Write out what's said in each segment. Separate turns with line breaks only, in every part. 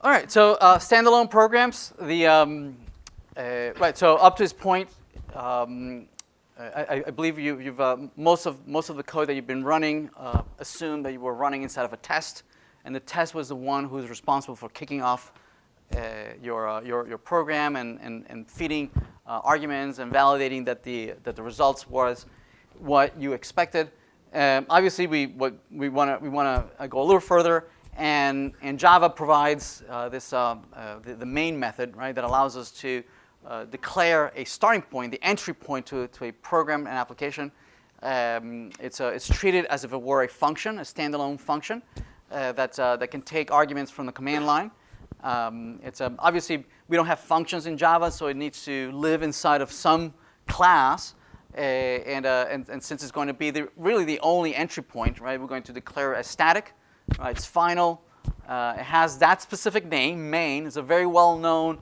All right, so standalone programs. Right. So up to this point, I believe you've most of the code that you've been running assumed that you were running inside of a test, and the test was the one who's responsible for kicking off your program and feeding arguments and validating that the results was what you expected. Obviously, we want to go a little further, and Java provides the main method, right, that allows us to declare a starting point, the entry point to a program and application. It's treated as if it were a function, a standalone function that can take arguments from the command line. Obviously we don't have functions in Java, so it needs to live inside of some class. And since it's going to be really the only entry point, right, we're going to declare it as static. Right, it's final. It has that specific name, main. It's a very well-known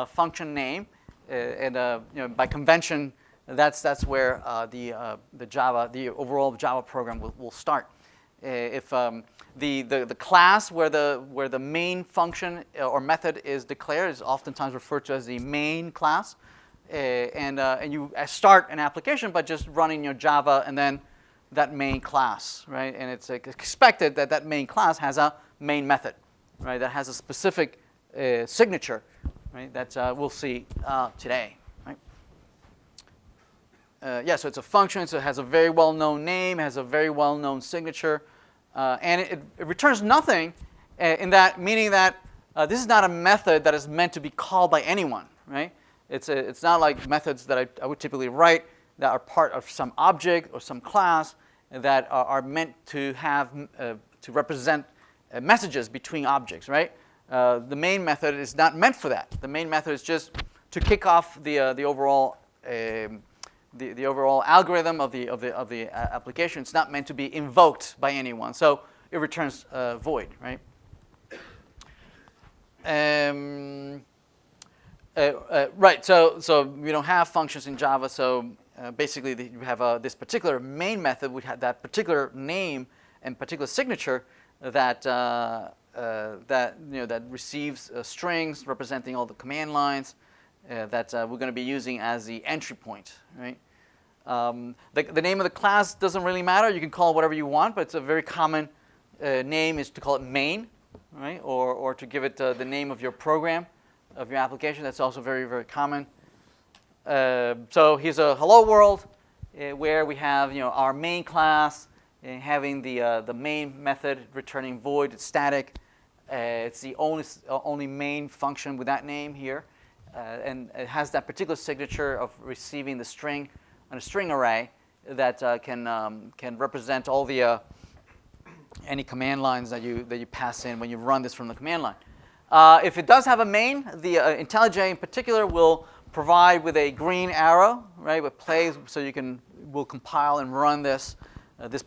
function name, by convention, that's where the overall Java program will start. If the class where the main function or method is declared is oftentimes referred to as the main class, and you start an application by just running your Java and then that main class, right? And it's expected that that main class has a main method, right? That has a specific signature, right? That we'll see today, right? So it's a function, so it has a very well-known name, has a very well-known signature, and it returns nothing in that, meaning that this is not a method that is meant to be called by anyone, right? It's not like methods that I would typically write that are part of some object or some class that are meant to have to represent messages between objects, right? The main method is not meant for that. The main method is just to kick off the overall algorithm of the application. It's not meant to be invoked by anyone, so it returns void, right? Right. So we don't have functions in Java. So basically, you have this particular main method. We have that particular name and particular signature that that receives strings representing all the command lines that we're going to be using as the entry point, right? The name of the class doesn't really matter. You can call it whatever you want, but it's a very common name is to call it main, right? Or to give it the name of your program, of your application. That's also very, very common. So here's a hello world where we have our main class having the main method returning void. It's static. It's the only main function with that name here, and it has that particular signature of receiving the string on a string array that can represent all the any command lines that you pass in when you run this from the command line. If it does have a main, the IntelliJ in particular will provide with a green arrow, right, with plays, so will compile and run this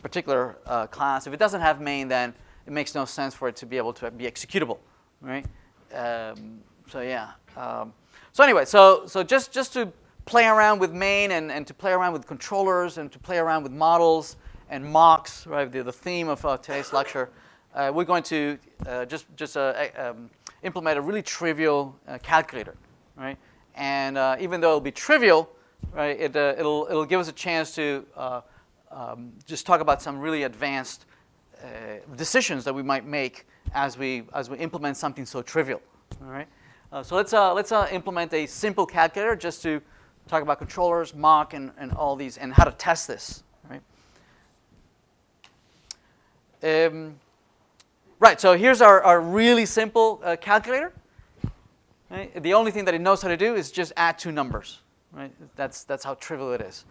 particular class. If it doesn't have main, then it makes no sense for it to be able to be executable, right? So yeah. So anyway, so just to play around with main and to play around with controllers and to play around with models and mocks, right? The theme of today's lecture. We're going to just implement a really trivial calculator, right? And even though it'll be trivial, right, it'll give us a chance to just talk about some really advanced decisions that we might make as we implement something so trivial. All right. So let's implement a simple calculator just to talk about controllers, mock, and all these, and how to test this. Right. Right. So here's our really simple calculator. Right? The only thing that it knows how to do is just add two numbers. Right. That's how trivial it is.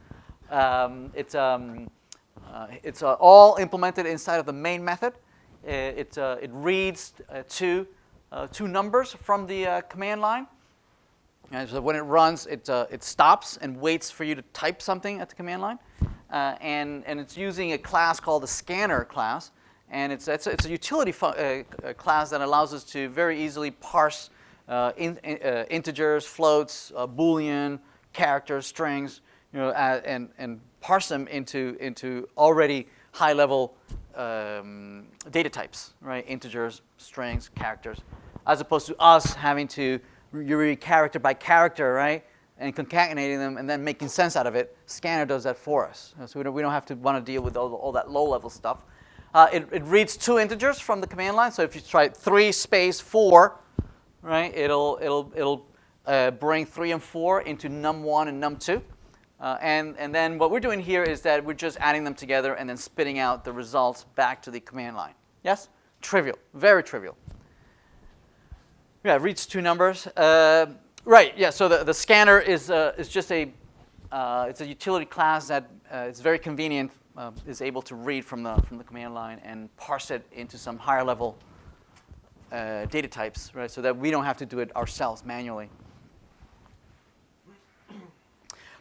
It's all implemented inside of the main method. It reads two numbers from the command line. And so when it runs, it stops and waits for you to type something at the command line. And it's using a class called the scanner class. And it's a utility class that allows us to very easily parse integers, floats, Boolean, characters, strings, and parse them into already high-level data types, right? Integers, strings, characters. as opposed to us having to read character by character, right? And concatenating them and then making sense out of it. Scanner does that for us. So we don't have to want to deal with all that low-level stuff. It reads 2 integers from the command line. So if you try 3 space 4, right, it'll bring 3 and 4 into num1 and num2. And then what we're doing here is that we're just adding them together and then spitting out the results back to the command line. Yes? Trivial. Very trivial. Yeah, it reads 2 numbers. Right, yeah, so the scanner is just it's a utility class that is very convenient, is able to read from the command line and parse it into some higher level data types, right, so that we don't have to do it ourselves manually.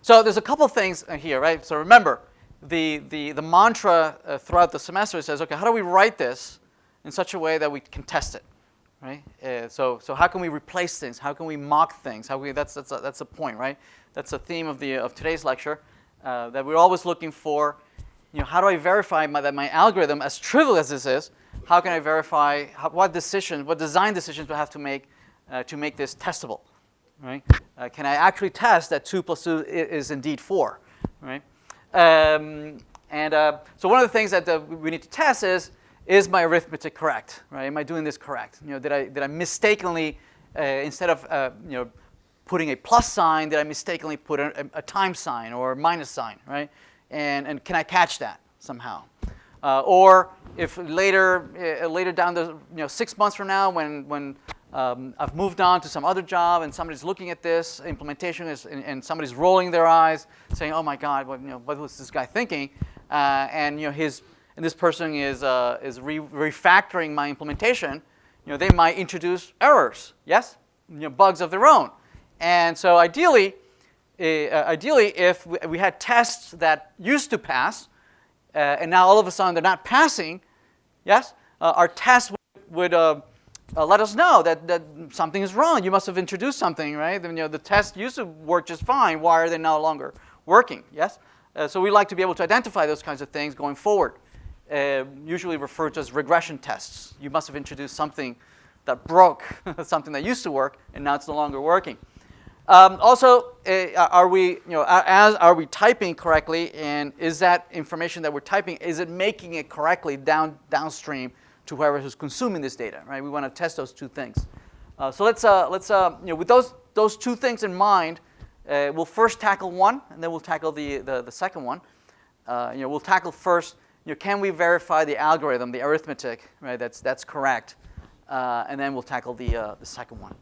So there's a couple things here, right? So remember, the mantra throughout the semester says, okay, how do we write this in such a way that we can test it? Right? So how can we replace things? How can we mock things? That's the point, right? That's the theme of today's lecture. That we're always looking for. How do I verify that my algorithm, as trivial as this is, how can I verify what design decisions do I have to make this testable, right? Can I actually test that 2 plus 2 is indeed 4, right? So one of the things that we need to test is my arithmetic correct, right? Am I doing this correct? Did I mistakenly, instead of putting a plus sign, did I mistakenly put a times sign or a minus sign, right? And can I catch that somehow? Or if later down the 6 months from now, when I've moved on to some other job and somebody's looking at this implementation and somebody's rolling their eyes, saying, "Oh my God, what was this guy thinking?" And this person is refactoring my implementation, they might introduce errors, yes, bugs of their own. And so ideally, if we had tests that used to pass, and now all of a sudden they're not passing, yes, our tests would let us know that something is wrong. You must have introduced something, right? The test used to work just fine. Why are they no longer working? Yes. So we like to be able to identify those kinds of things going forward. Usually referred to as regression tests. You must have introduced something that broke, something that used to work, and now it's no longer working. Also, are we typing correctly, and is that information that we're typing, is it making it correctly downstream to whoever is consuming this data? Right? We want to test those 2 things. So let's with those 2 things in mind, we'll first tackle one, and then we'll tackle the second one. We'll tackle first. Can we verify the algorithm, the arithmetic, right? That's correct, and then we'll tackle the second one.